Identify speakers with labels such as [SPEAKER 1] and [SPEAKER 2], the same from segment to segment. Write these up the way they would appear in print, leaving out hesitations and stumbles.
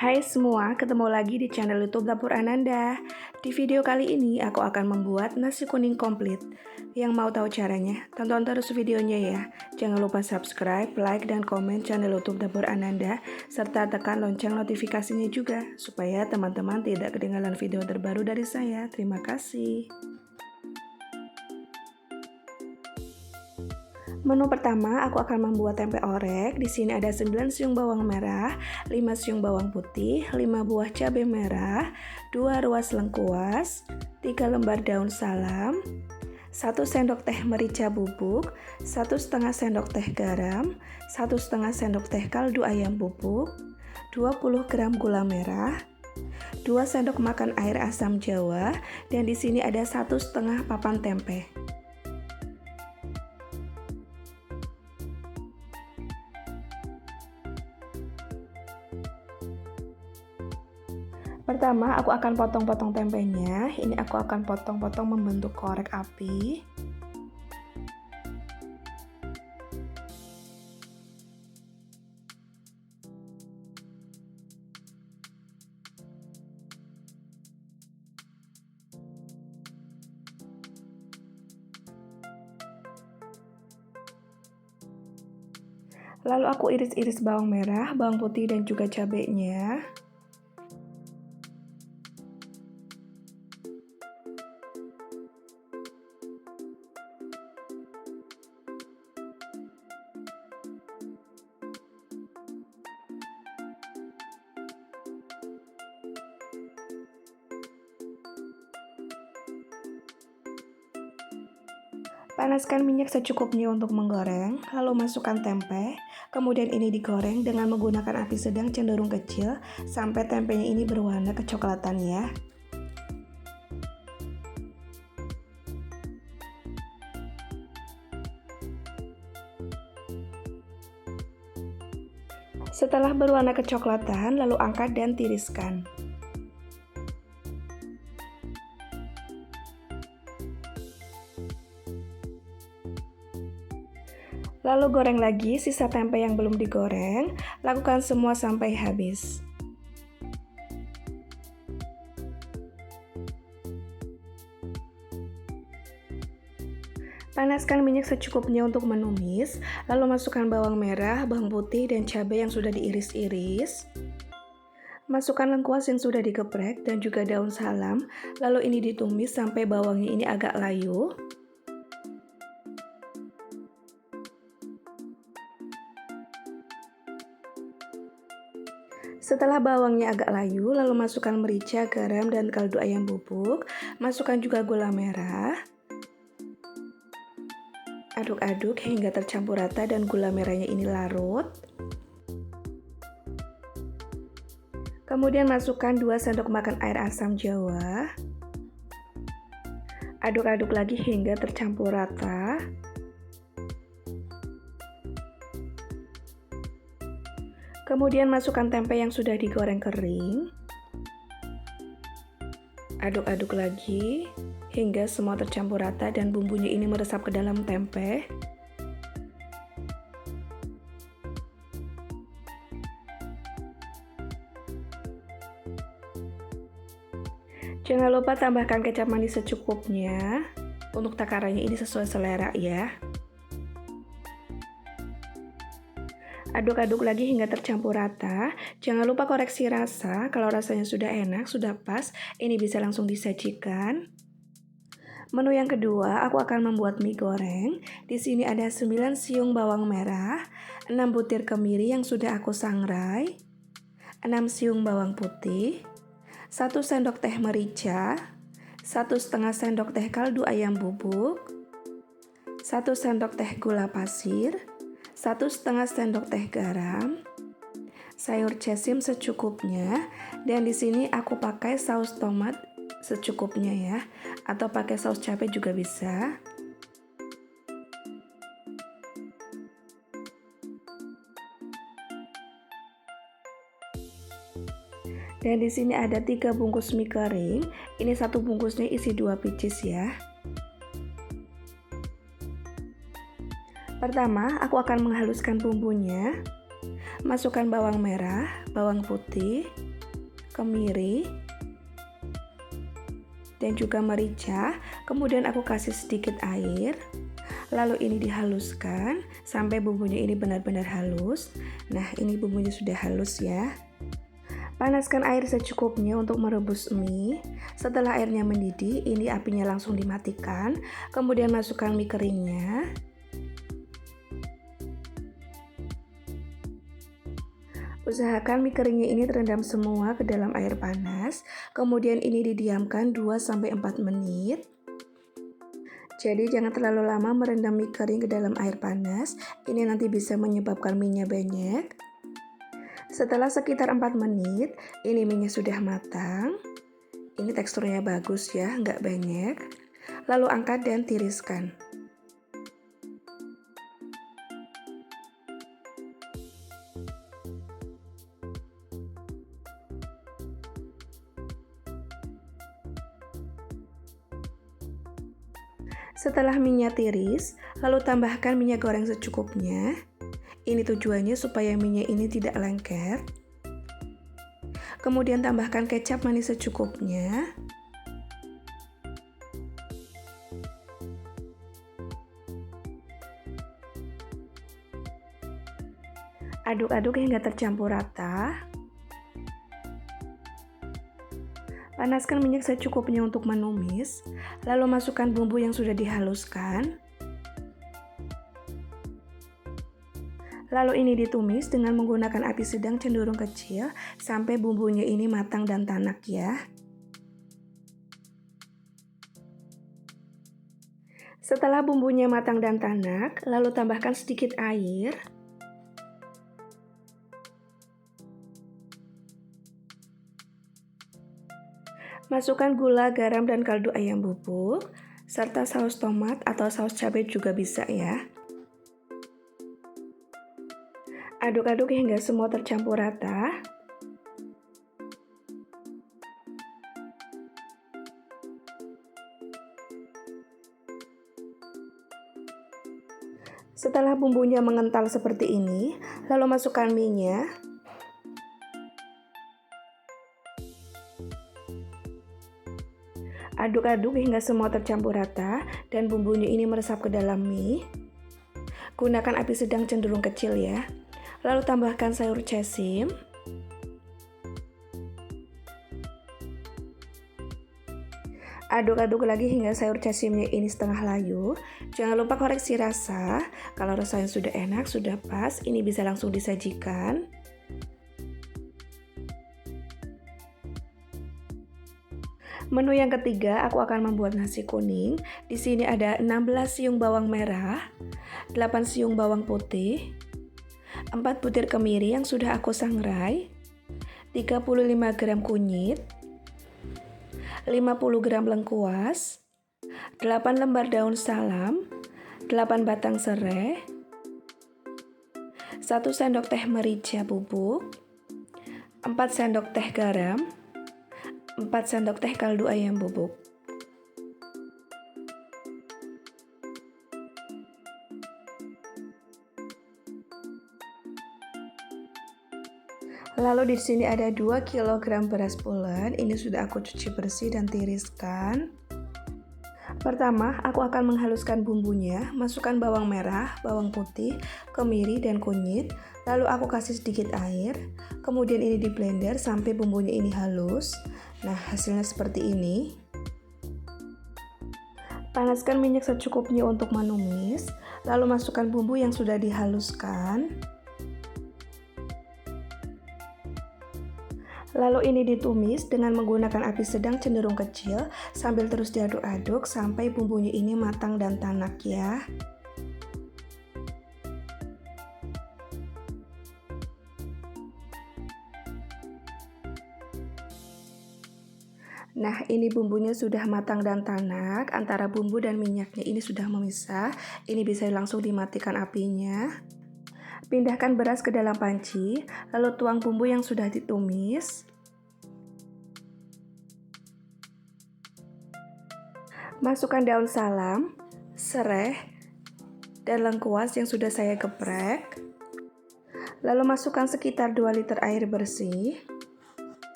[SPEAKER 1] Hai semua, ketemu lagi di channel YouTube Dapur Ananda. Di video kali ini aku akan membuat nasi kuning komplit. Yang mau tahu caranya, tonton terus videonya ya. Jangan lupa subscribe, like, dan komen channel YouTube Dapur Ananda, serta tekan lonceng notifikasinya juga, supaya teman-teman tidak ketinggalan video terbaru dari saya. Terima kasih. Menu pertama, aku akan membuat tempe orek. Di sini ada 9 siung bawang merah, 5 siung bawang putih, 5 buah cabai merah, 2 ruas lengkuas, 3 lembar daun salam, 1 sendok teh merica bubuk, 1,5 sendok teh garam, 1,5 sendok teh kaldu ayam bubuk, 20 gram gula merah, 2 sendok makan air asam jawa, dan di sini ada 1,5 papan tempe. Pertama, aku akan potong-potong tempenya. Ini aku akan potong-potong membentuk korek api. Lalu aku iris-iris bawang merah, bawang putih, dan juga cabenya. Panaskan minyak secukupnya untuk menggoreng, lalu masukkan tempe. Kemudian ini digoreng dengan menggunakan api sedang cenderung kecil sampai tempenya ini berwarna kecoklatan ya. Setelah berwarna kecoklatan, lalu angkat dan tiriskan. Lalu goreng lagi sisa tempe yang belum digoreng, lakukan semua sampai habis. Panaskan minyak secukupnya untuk menumis, lalu masukkan bawang merah, bawang putih, dan cabai yang sudah diiris-iris. Masukkan lengkuas yang sudah digeprek dan juga daun salam, lalu ini ditumis sampai bawangnya ini agak layu. Setelah bawangnya agak layu, lalu masukkan merica, garam, dan kaldu ayam bubuk. Masukkan juga gula merah. Aduk-aduk hingga tercampur rata dan gula merahnya ini larut. Kemudian masukkan 2 sendok makan air asam jawa. Aduk-aduk lagi hingga tercampur rata. Kemudian masukkan tempe yang sudah digoreng kering. Aduk-aduk lagi hingga semua tercampur rata dan bumbunya ini meresap ke dalam tempe. Jangan lupa tambahkan kecap manis secukupnya. Untuk takarannya ini sesuai selera ya. Aduk-aduk lagi hingga tercampur rata. Jangan lupa koreksi rasa. Kalau rasanya sudah enak, sudah pas, ini bisa langsung disajikan. Menu yang kedua, aku akan membuat mie goreng. Di sini ada 9 siung bawang merah, 6 butir kemiri yang sudah aku sangrai, 6 siung bawang putih, 1 sendok teh merica, 1,5 sendok teh kaldu ayam bubuk, 1 sendok teh gula pasir, 1,5 sendok teh garam, sayur cesim secukupnya, dan di sini aku pakai saus tomat secukupnya ya, atau pakai saus cabai juga bisa. Dan di sini ada 3 bungkus mie kering. Ini satu bungkusnya isi 2 pieces ya. Pertama, aku akan menghaluskan bumbunya. Masukkan bawang merah, bawang putih, kemiri, dan juga merica. Kemudian aku kasih sedikit air. Lalu ini dihaluskan sampai bumbunya ini benar-benar halus. Nah, ini bumbunya sudah halus ya. Panaskan air secukupnya untuk merebus mie. Setelah airnya mendidih, ini apinya langsung dimatikan. Kemudian masukkan mie keringnya. Usahakan mie keringnya ini terendam semua ke dalam air panas. Kemudian ini didiamkan 2-4 menit. Jadi jangan terlalu lama merendam mie kering ke dalam air panas. Ini nanti bisa menyebabkan mie-nya banyak. Setelah sekitar 4 menit, ini mie-nya sudah matang. Ini teksturnya bagus ya, nggak banyak. Lalu angkat dan tiriskan. Setelah minyak tiris, lalu tambahkan minyak goreng secukupnya. Ini tujuannya supaya minyak ini tidak lengket. Kemudian tambahkan kecap manis secukupnya. Aduk-aduk hingga tercampur rata. Panaskan minyak secukupnya untuk menumis, lalu masukkan bumbu yang sudah dihaluskan. Lalu ini ditumis dengan menggunakan api sedang cenderung kecil sampai bumbunya ini matang dan tanak ya. Setelah bumbunya matang dan tanak, lalu tambahkan sedikit air. Masukkan gula, garam, dan kaldu ayam bubuk, serta saus tomat atau saus cabai juga bisa ya. Aduk-aduk hingga semua tercampur rata. Setelah bumbunya mengental seperti ini, lalu masukkan mie-nya. Aduk-aduk hingga semua tercampur rata dan bumbunya ini meresap ke dalam mie. Gunakan api sedang cenderung kecil ya. Lalu tambahkan sayur cesim. Aduk-aduk lagi hingga sayur cesimnya ini setengah layu. Jangan lupa koreksi rasa. Kalau rasanya sudah enak, sudah pas, ini bisa langsung disajikan. Menu yang ketiga, aku akan membuat nasi kuning. Di sini ada 16 siung bawang merah, 8 siung bawang putih, 4 butir kemiri yang sudah aku sangrai, 35 gram kunyit, 50 gram lengkuas, 8 lembar daun salam, 8 batang serai, 1 sendok teh merica bubuk, 4 sendok teh garam, 4 sendok teh kaldu ayam bubuk. Lalu di sini ada 2 kg beras pulen, ini sudah aku cuci bersih dan tiriskan. Pertama, aku akan menghaluskan bumbunya, masukkan bawang merah, bawang putih, kemiri, dan kunyit. Lalu aku kasih sedikit air, kemudian ini di blender sampai bumbunya ini halus. Nah, hasilnya seperti ini. Panaskan minyak secukupnya untuk menumis, lalu masukkan bumbu yang sudah dihaluskan. Lalu ini ditumis dengan menggunakan api sedang cenderung kecil sambil terus diaduk-aduk sampai bumbunya ini matang dan tanak ya. Nah, ini bumbunya sudah matang dan tanak, antara bumbu dan minyaknya ini sudah memisah. Ini bisa langsung dimatikan apinya. Pindahkan beras ke dalam panci, lalu tuang bumbu yang sudah ditumis. Masukkan daun salam, serai, dan lengkuas yang sudah saya geprek. Lalu masukkan sekitar 2 liter air bersih.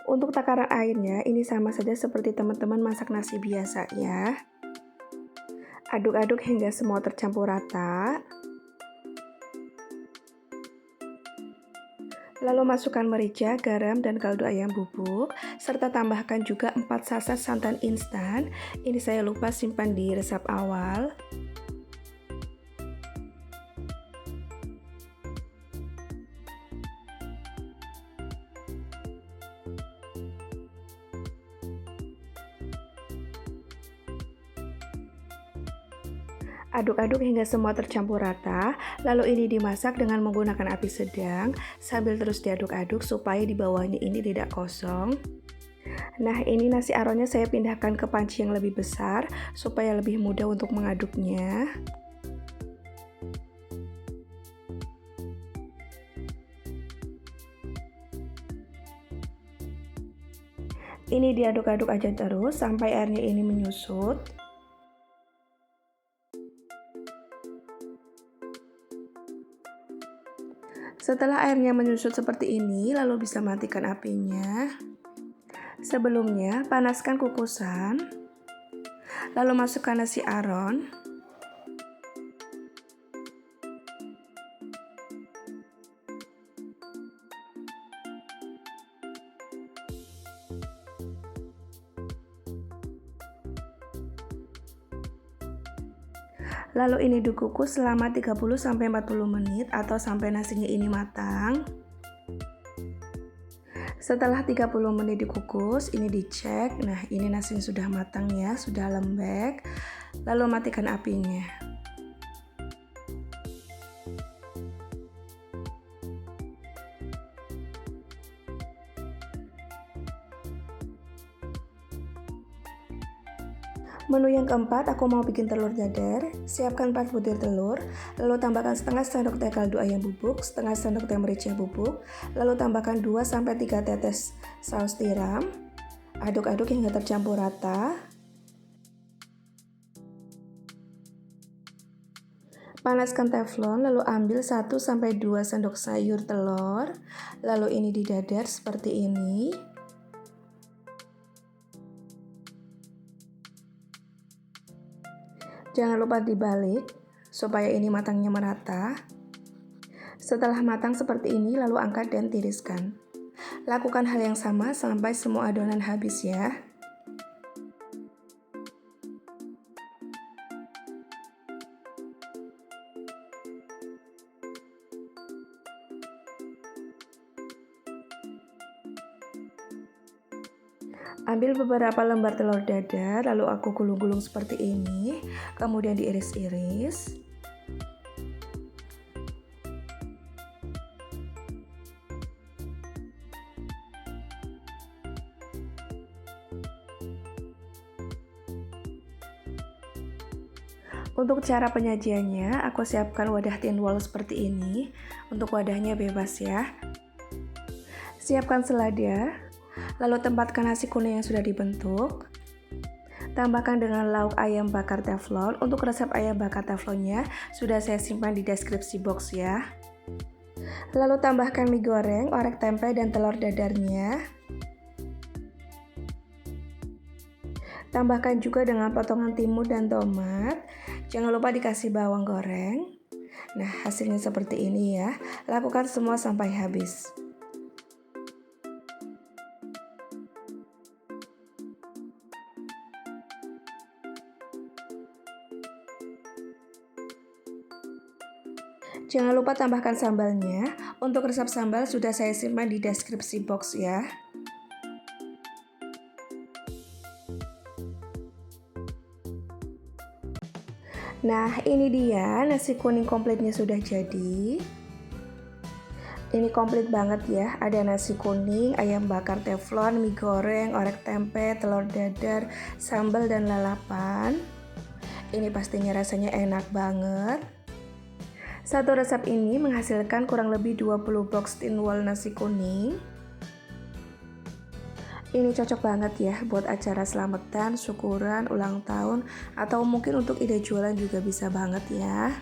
[SPEAKER 1] Untuk takaran airnya, ini sama saja seperti teman-teman masak nasi biasa ya. Aduk-aduk hingga semua tercampur rata. Lalu masukkan merica, garam, dan kaldu ayam bubuk, serta tambahkan juga 4 saset santan instan. Ini saya lupa simpan di resep awal. Aduk-aduk hingga semua tercampur rata, lalu ini dimasak dengan menggunakan api sedang sambil terus diaduk-aduk supaya di bawahnya ini tidak kosong. Nah, ini nasi aronnya saya pindahkan ke panci yang lebih besar supaya lebih mudah untuk mengaduknya. Ini diaduk-aduk aja terus sampai airnya ini menyusut. Setelah airnya menyusut seperti ini, lalu bisa matikan apinya. Sebelumnya, panaskan kukusan, lalu masukkan nasi aron. Lalu ini dikukus selama 30-40 menit atau sampai nasinya ini matang. Setelah 30 menit dikukus, ini dicek. Nah, ini nasinya sudah matang ya, sudah lembek. Lalu matikan apinya. Menu yang keempat, aku mau bikin telur dadar. Siapkan 4 butir telur, lalu tambahkan setengah sendok teh kaldu ayam bubuk, setengah sendok teh merica bubuk, lalu tambahkan 2-3 tetes saus tiram. Aduk-aduk hingga tercampur rata. Panaskan teflon, lalu ambil 1-2 sendok sayur telur, lalu ini didadar seperti ini. Jangan lupa dibalik supaya ini matangnya merata. Setelah matang seperti ini, lalu angkat dan tiriskan. Lakukan hal yang sama sampai semua adonan habis ya. Ambil beberapa lembar telur dadar, lalu aku gulung-gulung seperti ini, kemudian diiris-iris. Untuk cara penyajiannya, aku siapkan wadah tin wall seperti ini. Untuk wadahnya bebas ya. Siapkan selada. Lalu tempatkan nasi kuning yang sudah dibentuk. Tambahkan dengan lauk ayam bakar teflon. Untuk resep ayam bakar teflonnya sudah saya simpan di deskripsi box ya. Lalu tambahkan mie goreng, orek tempe, dan telur dadarnya. Tambahkan juga dengan potongan timun dan tomat. Jangan lupa dikasih bawang goreng. Nah, hasilnya seperti ini ya. Lakukan semua sampai habis. Jangan lupa tambahkan sambalnya. Untuk resep sambal sudah saya simpan di deskripsi box ya. Nah, ini dia nasi kuning komplitnya sudah jadi. Ini komplit banget ya. Ada nasi kuning, ayam bakar teflon, mie goreng, orek tempe, telur dadar, sambal, dan lalapan. Ini pastinya rasanya enak banget. Satu resep ini menghasilkan kurang lebih 20 box tin wall nasi kuning. Ini cocok banget ya buat acara selamatan, syukuran, ulang tahun, atau mungkin untuk ide jualan juga bisa banget ya.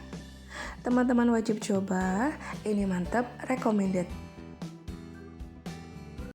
[SPEAKER 1] Teman-teman wajib coba, ini mantap, recommended.